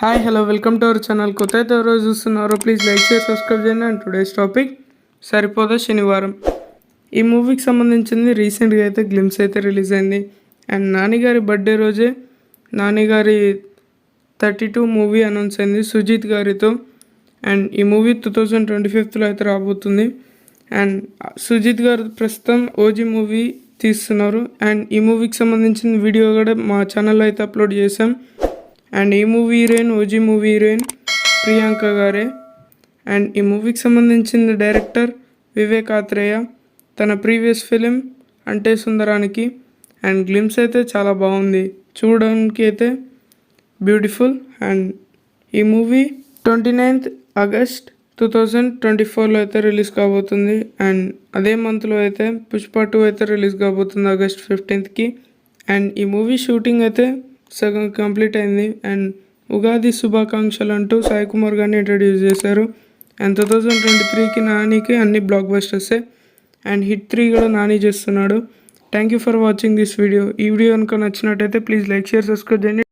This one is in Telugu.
Hi hello welcome to our channel. కొత్త అయితే ఎవరో చూస్తున్నారో ప్లీజ్ లైక్ షేర్ సబ్స్క్రైబ్ చేయండి. అండ్ టుడేస్ టాపిక్ సరిపోదా శనివారం. ఈ మూవీకి సంబంధించింది రీసెంట్గా అయితే గ్లిమ్స్ అయితే రిలీజ్ అయింది. అండ్ నాని గారి బర్త్డే రోజే నాని గారి 32 మూవీ అనౌన్స్ అయింది సుజిత్ గారితో. అండ్ ఈ మూవీ 2025లో అయితే రాబోతుంది. అండ్ సుజిత్ గారు ప్రస్తుతం ఓజీ మూవీ తీస్తున్నారు. అండ్ ఈ మూవీకి సంబంధించిన వీడియో కూడా మా ఛానల్లో అయితే అప్లోడ్ చేసాం. అండ్ ఈ movie heroine OG movie heroine Priyanka గారే. అండ్ ఈ మూవీకి సంబంధించిన డైరెక్టర్ వివేక్ ఆత్రేయ, తన ప్రీవియస్ ఫిలిం అంటే సుందరానికి. అండ్ గ్లిమ్స్ అయితే చాలా బాగుంది, చూడడానికి అయితే బ్యూటిఫుల్. అండ్ ఈ మూవీ 29th ఆగస్ట్ 2024లో అయితే రిలీజ్ కాబోతుంది. అండ్ అదే మంత్లో అయితే పుష్ప 2 అయితే రిలీజ్ కాబోతుంది ఆగస్ట్ 15th. అండ్ ఈ మూవీ షూటింగ్ అయితే సగం కంప్లీట్ అయింది. అండ్ ఉగాది శుభాకాంక్షలు అంటూ సాయి కుమార్ గారిని ఇంట్రడ్యూస్ చేశారు. అండ్ 2023కి నానికి అన్ని బ్లాక్ బస్టర్సే. అండ్ హిట్ 3 కూడా నాని చేస్తున్నాడు. Thank you for watching this video. ఈ వీడియో కనుక నచ్చినట్టయితే ప్లీజ్ లైక్ షేర్ సబ్స్క్రైబ్ చేయండి.